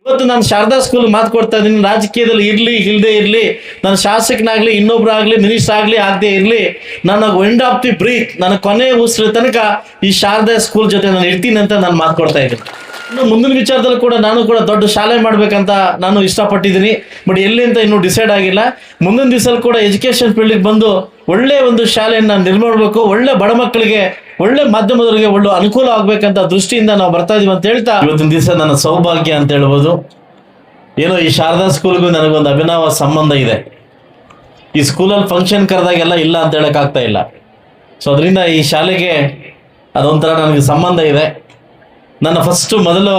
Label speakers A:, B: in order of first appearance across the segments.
A: ಇವತ್ತು ನಾನು ಶಾರದಾ ಸ್ಕೂಲ್ ಮಾತು ಕೊಡ್ತಾ ಇದ್ದೀನಿ, ರಾಜಕೀಯದಲ್ಲಿ ಇರಲಿ ಇಲ್ಲದೆ ಇರಲಿ, ನಾನು ಶಾಸಕನಾಗಲಿ ಇನ್ನೊಬ್ಬರಾಗಲಿ ಮಿನಿಸ್ಟರ್ ಆಗಲಿ ಆಗದೆ ಇರಲಿ, ನಾನು ಎಂಡ್ ಆಫ್ ದಿ ಬ್ರೀತ್, ನನ್ನ ಕೊನೆ ಉಸಿರ ತನಕ ಈ ಶಾರದಾ ಸ್ಕೂಲ್ ಜೊತೆ ನಾನು ಇರ್ತೀನಿ ಅಂತ ನಾನು ಮಾತು ಕೊಡ್ತಾ ಇದ್ದೀನಿ. ಇನ್ನು ಮುಂದಿನ ವಿಚಾರದಲ್ಲಿ ಕೂಡ ನಾನು ಕೂಡ ದೊಡ್ಡ ಶಾಲೆ ಮಾಡ್ಬೇಕಂತ ನಾನು ಇಷ್ಟಪಟ್ಟಿದ್ದೀನಿ. ಬಟ್ ಎಲ್ಲಿ ಅಂತ ಇನ್ನೂ ಡಿಸೈಡ್ ಆಗಿಲ್ಲ. ಮುಂದಿನ ದಿವಸದಲ್ಲಿ ಕೂಡ ಎಜುಕೇಶನ್ ಫೀಲ್ಡಿಗೆ ಬಂದು ಒಳ್ಳೆ ಒಂದು ಶಾಲೆಯನ್ನು ನಿರ್ಮಾಣ ಮಾಡಬೇಕು, ಒಳ್ಳೆ ಬಡ ಮಕ್ಕಳಿಗೆ, ಒಳ್ಳೆ ಮಾಧ್ಯಮದವರಿಗೆ ಒಳ್ಳೆ ಅನುಕೂಲ ಆಗ್ಬೇಕಂತ ದೃಷ್ಟಿಯಿಂದ ನಾವು ಬರ್ತಾ ಇದೀವಿ ಅಂತ ಹೇಳ್ತಾ, ಇವತ್ತಿನ ದಿವಸ ನನ್ನ ಸೌಭಾಗ್ಯ ಅಂತ ಹೇಳ್ಬೋದು. ಏನೋ ಈ ಶಾರದಾ ಸ್ಕೂಲ್ಗೂ ನನಗೊಂದು ಅಭಿನವ ಸಂಬಂಧ ಇದೆ. ಈ ಸ್ಕೂಲಲ್ಲಿ ಫಂಕ್ಷನ್ ಕರೆದಾಗೆಲ್ಲ ಇಲ್ಲ ಅಂತ ಹೇಳಕ್ ಆಗ್ತಾ ಇಲ್ಲ. ಸೊ ಅದರಿಂದ ಈ ಶಾಲೆಗೆ ಅದೊಂಥರ ನನಗೆ ಸಂಬಂಧ ಇದೆ. ನನ್ನ ಮೊದಲು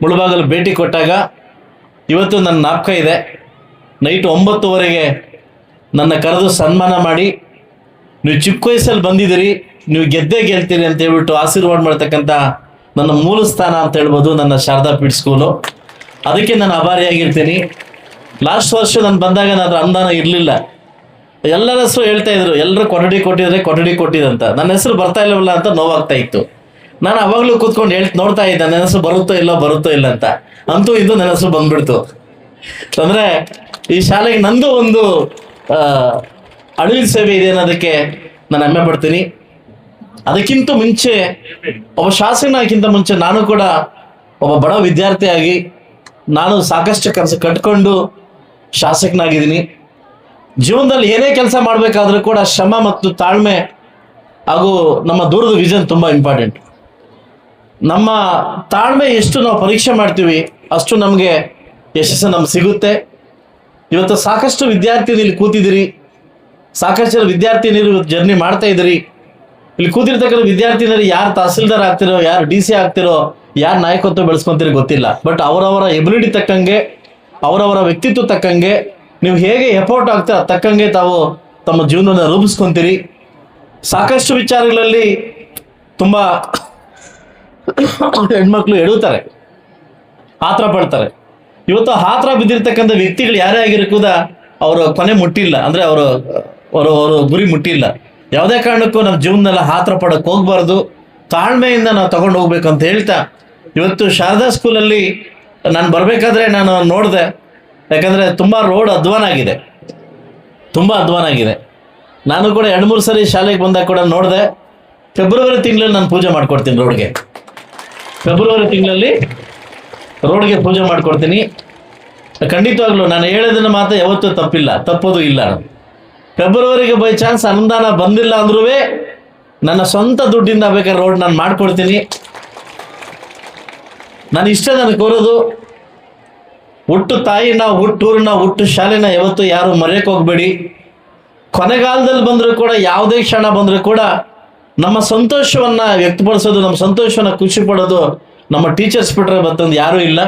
A: ಮುಳುಬಾಗಲು ಭೇಟಿ ಕೊಟ್ಟಾಗ ಇವತ್ತು ನನ್ನ ಜ್ಞಾಪಕ ಇದೆ. ನೈಟ್ 9:00ವರೆಗೆ ನನ್ನ ಕರೆದು ಸನ್ಮಾನ ಮಾಡಿ, ನೀವು ಚಿಕ್ಕ ವಯಸ್ಸಲ್ಲಿ ಬಂದಿದ್ದೀರಿ, ನೀವು ಗೆಲ್ತೀರಿ ಅಂತ ಹೇಳ್ಬಿಟ್ಟು ಆಶೀರ್ವಾದ ಮಾಡ್ತಕ್ಕಂಥ ನನ್ನ ಮೂಲ ಸ್ಥಾನ ಅಂತ ಹೇಳ್ಬೋದು ನನ್ನ ಶಾರದಾ ಪೀಠ ಸ್ಕೂಲು. ಅದಕ್ಕೆ ನಾನು ಆಭಾರಿಯಾಗಿರ್ತೀನಿ. ಲಾಸ್ಟ್ ವರ್ಷ ನಾನು ಬಂದಾಗ ನನ್ನ ಅನುದಾನ ಇರಲಿಲ್ಲ. ಎಲ್ಲರ ಹೆಸರು ಹೇಳ್ತಾ ಇದ್ರು, ಎಲ್ಲರೂ ಕೊಠಡಿ ಕೊಟ್ಟಿದೆ ಅಂತ. ನನ್ನ ಹೆಸರು ಬರ್ತಾ ಇಲ್ಲವಲ್ಲ ಅಂತ ನೋವಾಗ್ತಾ ಇತ್ತು. ನಾನು ಅವಾಗಲೂ ಕೂತ್ಕೊಂಡು ನೋಡ್ತಾ ಇದ್ದೆ, ನನ್ನ ಹೆಸರು ಬರುತ್ತೋ ಇಲ್ಲ ಅಂತ. ಅಂತೂ ಇದು ನನ್ನ ಹೆಸರು ಬಂದ್ಬಿಡ್ತು. ಅಂದರೆ ಈ ಶಾಲೆಗೆ ನಂದು ಒಂದು ಅಳಿಲು ಸೇವೆ ಇದೆ ಅನ್ನೋದಕ್ಕೆ ನಾನು ಹೆಮ್ಮೆ ಪಡ್ತೀನಿ. ಅದಕ್ಕಿಂತ ಮುಂಚೆ ಒಬ್ಬ ಶಾಸಕನಾಗಿಂತ ಮುಂಚೆ ನಾನು ಕೂಡ ಒಬ್ಬ ಬಡ ವಿದ್ಯಾರ್ಥಿಯಾಗಿ ನಾನು ಸಾಕಷ್ಟು ಕನಸು ಕಟ್ಕೊಂಡು ಶಾಸಕನಾಗಿದ್ದೀನಿ. ಜೀವನದಲ್ಲಿ ಏನೇ ಕೆಲಸ ಮಾಡಬೇಕಾದ್ರೂ ಕೂಡ ಶ್ರಮ ಮತ್ತು ತಾಳ್ಮೆ ಹಾಗೂ ನಮ್ಮ ದೂರದ ವಿಷನ್ ತುಂಬ ಇಂಪಾರ್ಟೆಂಟ್. ನಮ್ಮ ತಾಳ್ಮೆ ಎಷ್ಟು ನಾವು ಪರೀಕ್ಷೆ ಮಾಡ್ತೀವಿ ಅಷ್ಟು ನಮಗೆ ಯಶಸ್ಸು ನಮ್ಗೆ ಸಿಗುತ್ತೆ. ಇವತ್ತು ಸಾಕಷ್ಟು ವಿದ್ಯಾರ್ಥಿಗಳು ಇಲ್ಲಿ ಕೂತಿದ್ದೀರಿ, ಸಾಕಷ್ಟು ವಿದ್ಯಾರ್ಥಿನಿಯರು ಜರ್ನಿ ಮಾಡ್ತಾ ಇದ್ದೀರಿ. ಇಲ್ಲಿ ಕೂತಿರ್ತಕ್ಕಂಥ ವಿದ್ಯಾರ್ಥಿನಿಯರು ಯಾರು ತಹಸೀಲ್ದಾರ್ ಆಗ್ತಿರೋ, ಯಾರು DC ಆಗ್ತಿರೋ, ಯಾರು ನಾಯಕತ್ವ ಬೆಳೆಸ್ಕೊಂತೀರೋ ಗೊತ್ತಿಲ್ಲ. ಬಟ್ ಅವರವರ ಎಬಿಲಿಟಿ ತಕ್ಕಂಗೆ, ಅವರವರ ವ್ಯಕ್ತಿತ್ವ ತಕ್ಕಂಗೆ, ನೀವು ಹೇಗೆ ಎಫೋರ್ಟ್ ಆಗ್ತೀರ ತಕ್ಕಂಗೆ ತಾವು ತಮ್ಮ ಜೀವನವನ್ನು ರೂಪಿಸ್ಕೊಂತೀರಿ. ಸಾಕಷ್ಟು ವಿಚಾರಗಳಲ್ಲಿ ತುಂಬ ಹೆಣ್ಮಕ್ಳು ಎಡುತ್ತಾರೆ, ಆತರ ಪಡ್ತಾರೆ. ಇವತ್ತು ಆತರ ಬಿದ್ದಿರ್ತಕ್ಕಂಥ ವ್ಯಕ್ತಿಗಳು ಯಾರೇ ಆಗಿರಕೂದ ಅವರು ಕೊನೆ ಮುಟ್ಟಿಲ್ಲ, ಅಂದರೆ ಅವರು ಗುರಿ ಮುಟ್ಟಿಲ್ಲ. ಯಾವುದೇ ಕಾರಣಕ್ಕೂ ನಮ್ಮ ಜೀವನದಲ್ಲಿ ಆತರ ಪಡಕ್ಕೆ ಹೋಗ್ಬಾರ್ದು, ತಾಳ್ಮೆಯಿಂದ ನಾವು ತಗೊಂಡು ಹೋಗ್ಬೇಕು ಅಂತ ಹೇಳ್ತಾ, ಇವತ್ತು ಶಾರದಾ ಸ್ಕೂಲಲ್ಲಿ ನಾನು ಬರಬೇಕಾದ್ರೆ ನಾನು ನೋಡಿದೆ. ಯಾಕಂದರೆ ತುಂಬ ರೋಡ್ ಅಧ್ವಾನ ಆಗಿದೆ. ನಾನು ಕೂಡ 2-3 ಸರಿ ಶಾಲೆಗೆ ಬಂದಾಗ ಕೂಡ ನೋಡಿದೆ. ಫೆಬ್ರವರಿ ತಿಂಗಳಲ್ಲಿ ನಾನು ಪೂಜೆ ಮಾಡ್ಕೊಡ್ತೀನಿ ರೋಡ್ಗೆ. ಫೆಬ್ರವರಿ ತಿಂಗಳಲ್ಲಿ ರೋಡ್ಗೆ ಪೂಜೆ ಮಾಡ್ಕೊಡ್ತೀನಿ. ಖಂಡಿತವಾಗ್ಲೂ ನಾನು ಹೇಳೋದನ್ನ ಮಾತ್ರ ಯಾವತ್ತೂ ತಪ್ಪೋದು ಇಲ್ಲ. ಫೆಬ್ರವರಿಗೆ ಬೈ ಚಾನ್ಸ್ ಅನುದಾನ ಬಂದಿಲ್ಲ ಅಂದ್ರೂ ನನ್ನ ಸ್ವಂತ ದುಡ್ಡಿಂದ ಬೇಕಾದ್ರೆ ರೋಡ್ ನಾನು ಮಾಡ್ಕೊಡ್ತೀನಿ. ನಾನು ನನಗೆ ಕೋರೋದು, ಹುಟ್ಟು ತಾಯಿನ, ಹುಟ್ಟೂರನ್ನ, ಹುಟ್ಟು ಶಾಲೆನ ಯಾವತ್ತು ಯಾರು ಮರೆಯಕ್ಕೆ ಹೋಗ್ಬೇಡಿ. ಕೊನೆಗಾಲದಲ್ಲಿ ಬಂದರೂ ಕೂಡ, ಯಾವುದೇ ಕ್ಷಣ ಬಂದರೂ ಕೂಡ ನಮ್ಮ ಸಂತೋಷವನ್ನು ವ್ಯಕ್ತಪಡಿಸೋದು, ನಮ್ಮ ಸಂತೋಷವನ್ನು ಖುಷಿ ಪಡೋದು ನಮ್ಮ ಟೀಚರ್ಸ್ ಬಿಟ್ಟರೆ ಮತ್ತೊಂದು ಯಾರೂ ಇಲ್ಲ.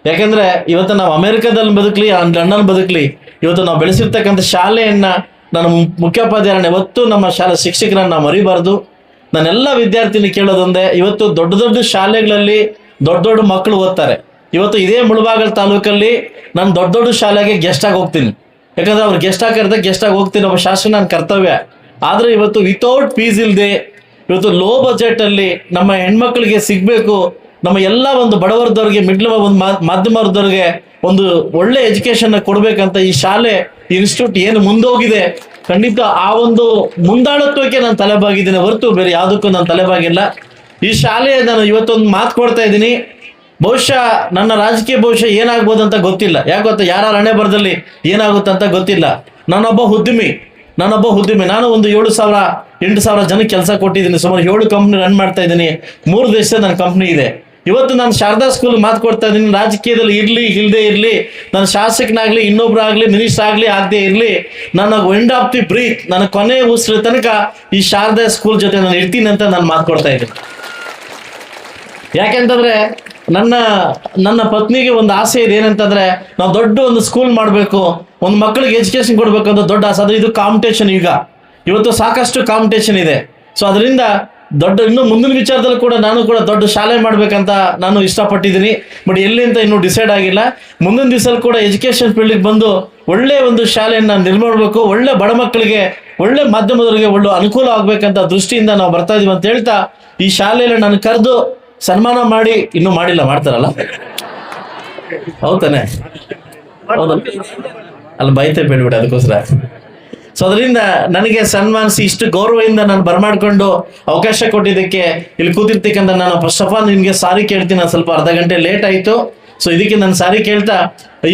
A: ಯಾಕೆಂದರೆ ಇವತ್ತು ನಾವು ಅಮೆರಿಕದಲ್ಲಿ ಬದುಕಲಿ, ಲಂಡನ್ ಬದುಕಲಿ, ಇವತ್ತು ನಾವು ಬೆಳೆಸಿರ್ತಕ್ಕಂಥ ಶಾಲೆಯನ್ನು, ನಾನು ಮುಖ್ಯೋಪಾಧ್ಯಾಯರನ್ನ ಯಾವತ್ತೂ ನಮ್ಮ ಶಾಲಾ ಶಿಕ್ಷಕರನ್ನು ನಾವು ಮರಿಬಾರ್ದು. ನಾನೆಲ್ಲ ವಿದ್ಯಾರ್ಥಿನಿ ಕೇಳೋದೊಂದೇ, ಇವತ್ತು ದೊಡ್ಡ ಶಾಲೆಗಳಲ್ಲಿ ದೊಡ್ಡ ಮಕ್ಕಳು ಓದ್ತಾರೆ. ಇವತ್ತು ಇದೇ ಮುಳಬಾಗಲ್ ತಾಲೂಕಲ್ಲಿ ನಾನು ದೊಡ್ಡ ಶಾಲೆಗೆ ಗೆಸ್ಟಾಗಿ ಹೋಗ್ತೀನಿ. ಯಾಕಂದರೆ ಅವ್ರು ಗೆಸ್ಟಾಗಿ ಹೋಗ್ತೀನಿ, ಒಬ್ಬ ಶಾಸಕ ನನ್ನ ಕರ್ತವ್ಯ. ಆದರೆ ಇವತ್ತು ವಿತೌಟ್ ಫೀಸ್ ಇಲ್ಲದೆ, ಇವತ್ತು ಲೋ ಬಜೆಟಲ್ಲಿ ನಮ್ಮ ಹೆಣ್ಮಕ್ಳಿಗೆ ಸಿಗಬೇಕು, ನಮ್ಮ ಎಲ್ಲ ಒಂದು ಬಡವರ್ದವ್ರಿಗೆ, ಒಂದು ಮಾಧ್ಯಮ ವರ್ಗದವ್ರಿಗೆ ಒಂದು ಒಳ್ಳೆ ಎಜುಕೇಷನ್ನ ಕೊಡಬೇಕಂತ ಈ ಶಾಲೆ, ಇನ್ಸ್ಟಿಟ್ಯೂಟ್ ಏನು ಮುಂದೋಗಿದೆ, ಖಂಡಿತ ಆ ಒಂದು ಮುಂದಾಳತ್ವಕ್ಕೆ ನಾನು ತಲೆಬಾಗಿದ್ದೀನಿ ಹೊರತು ಬೇರೆ ಯಾವುದಕ್ಕೂ ನಾನು ತಲೆಬಾಗಿಲ್ಲ. ಈ ಶಾಲೆ ನಾನು ಇವತ್ತೊಂದು ಮಾತು ಕೊಡ್ತಾ ಇದ್ದೀನಿ. ಬಹುಶಃ ನನ್ನ ರಾಜಕೀಯ ಭವಿಷ್ಯ ಏನಾಗ್ಬೋದು ಅಂತ ಗೊತ್ತಿಲ್ಲ. ಯಾಕೆ ಗೊತ್ತಾ, ಯಾರ ಹಣೆ ಬರದಲ್ಲಿ ಏನಾಗುತ್ತೆ ಅಂತ ಗೊತ್ತಿಲ್ಲ. ನಾನೊಬ್ಬ ಉದ್ಯಮಿ. ನಾನು ಒಂದು 7,000-8,000 ಜನಕ್ಕೆ ಕೆಲಸ ಕೊಟ್ಟಿದ್ದೀನಿ. ಸುಮಾರು 7 ಕಂಪ್ನಿ ರನ್ ಮಾಡ್ತಾ ಇದ್ದೀನಿ. 3 ದೇಶದ ನನ್ನ ಕಂಪ್ನಿ ಇದೆ. ಇವತ್ತು ನಾನು ಶಾರದಾ ಸ್ಕೂಲ್ ಮಾತು ಕೊಡ್ತಾ ಇದ್ದೀನಿ, ರಾಜಕೀಯದಲ್ಲಿ ಇರಲಿ ಇಲ್ಲದೆ ಇರಲಿ, ನಾನು ಶಾಸಕನಾಗಲಿ ಇನ್ನೊಬ್ಬರಾಗಲಿ ಮಿನಿಸ್ಟರ್ ಆಗಲಿ ಆಗದೆ ಇರಲಿ, ನಾನು ಎಂಡ್ ಆಫ್ ದಿ ಬ್ರೀತ್, ನನ್ನ ಕೊನೆ ಉಸಿರ ತನಕ ಈ ಶಾರದಾ ಸ್ಕೂಲ್ ಜೊತೆ ನಾನು ಇರ್ತೀನಿ ಅಂತ ನಾನು ಮಾತು ಕೊಡ್ತಾ ಇದ್ದೀನಿ. ಯಾಕೆಂತಂದ್ರೆ ನನ್ನ ಪತ್ನಿಗೆ ಒಂದು ಆಸೆ ಇದೆ. ಏನಂತಂದ್ರೆ, ನಾವು ದೊಡ್ಡ ಒಂದು ಸ್ಕೂಲ್ ಮಾಡಬೇಕು, ಒಂದು ಮಕ್ಕಳಿಗೆ ಎಜುಕೇಶನ್ ಕೊಡಬೇಕು ಅಂತ ದೊಡ್ಡ ಆಸೆ. ಇದು ಕಾಂಪಿಟೇಷನ್. ಇವತ್ತು ಸಾಕಷ್ಟು ಕಾಂಪಿಟೇಷನ್ ಇದೆ. ಸೊ ಅದರಿಂದ ಇನ್ನು ಮುಂದಿನ ವಿಚಾರದಲ್ಲಿ ಕೂಡ ನಾನು ಕೂಡ ದೊಡ್ಡ ಶಾಲೆ ಮಾಡ್ಬೇಕಂತ ನಾನು ಇಷ್ಟಪಟ್ಟಿದ್ದೀನಿ. ಬಟ್ ಎಲ್ಲಿ ಅಂತ ಇನ್ನೂ ಡಿಸೈಡ್ ಆಗಿಲ್ಲ. ಮುಂದಿನ ದಿವಸದಲ್ಲಿ ಕೂಡ ಎಜುಕೇಶನ್ ಫೀಲ್ಡಿಗೆ ಬಂದು ಒಳ್ಳೆ ಒಂದು ಶಾಲೆಯನ್ನು ನಿರ್ಮಾಣ ಮಾಡಬೇಕು, ಒಳ್ಳೆ ಬಡ ಮಕ್ಕಳಿಗೆ, ಒಳ್ಳೆ ಮಾಧ್ಯಮದವರಿಗೆ ಒಳ್ಳೆ ಅನುಕೂಲ ಆಗ್ಬೇಕಂತ ದೃಷ್ಟಿಯಿಂದ ನಾವು ಬರ್ತಾ ಇದೀವಿ ಅಂತ ಹೇಳ್ತಾ, ಈ ಶಾಲೆಯಲ್ಲಿ ನಾನು ಕರೆದು ಸನ್ಮಾನ ಮಾಡಿ, ಇನ್ನೂ ಮಾಡಿಲ್ಲ, ಮಾಡ್ತಾರಲ್ಲ, ಹೌದಾನೆ? ಹೌದಲ್ಲ? ಅಲ್ಲಿ ಬೈತೆ ಬಿಡ್ಬಿಡ ಅದಕ್ಕೋಸ್ಕರ. ಸೊ ಅದರಿಂದ ನನಗೆ ಸನ್ಮಾನಿಸಿ ಇಷ್ಟು ಗೌರವದಿಂದ ನಾನು ಬರಮಾಡ್ಕೊಂಡು ಅವಕಾಶ ಕೊಟ್ಟಿದ್ದಕ್ಕೆ ಇಲ್ಲಿ ಕೂತಿರ್ತಕ್ಕಂಥ ನಾನು ಫಸ್ಟ್ ಆಫ್ ಆಲ್ ನಿಮಗೆ ಸಾರಿ ಕೇಳ್ತೀನಿ. ನಾನು ಸ್ವಲ್ಪ ಅರ್ಧ ಗಂಟೆ ಲೇಟ್ ಆಯಿತು. ಸೊ ಇದಕ್ಕೆ ನಾನು ಸಾರಿ ಕೇಳ್ತಾ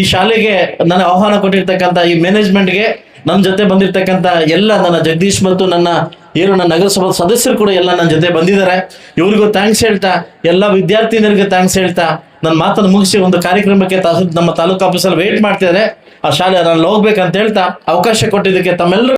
A: ಈ ಶಾಲೆಗೆ ನನಗೆ ಆಹ್ವಾನ ಕೊಟ್ಟಿರ್ತಕ್ಕಂಥ ಈ ಮ್ಯಾನೇಜ್ಮೆಂಟ್ಗೆ, ನನ್ನ ಜೊತೆ ಬಂದಿರತಕ್ಕಂಥ ಎಲ್ಲ ನನ್ನ ಜಗದೀಶ್ ಮತ್ತು ನನ್ನ ನಗರಸಭಾ ಸದಸ್ಯರು ಕೂಡ ಎಲ್ಲ ನನ್ನ ಜೊತೆ ಬಂದಿದ್ದಾರೆ. ಇವ್ರಿಗೂ ಥ್ಯಾಂಕ್ಸ್ ಹೇಳ್ತಾ, ಎಲ್ಲ ವಿದ್ಯಾರ್ಥಿನಿಯರಿಗೆ ಥ್ಯಾಂಕ್ಸ್ ಹೇಳ್ತಾ ನನ್ನ ಮಾತನ್ನು ಮುಗಿಸಿ ಒಂದು ಕಾರ್ಯಕ್ರಮಕ್ಕೆ ನಮ್ಮ ತಾಲೂಕು ಆಫೀಸಲ್ಲಿ ವೇಟ್ ಮಾಡ್ತಿದ್ದಾರೆ. ಆ ಶಾಲೆ ನಾನು ಹೋಗ್ಬೇಕಂತ ಹೇಳ್ತಾ ಅವಕಾಶ ಕೊಟ್ಟಿದ್ದಕ್ಕೆ ತಮ್ಮೆಲ್ಲರೂ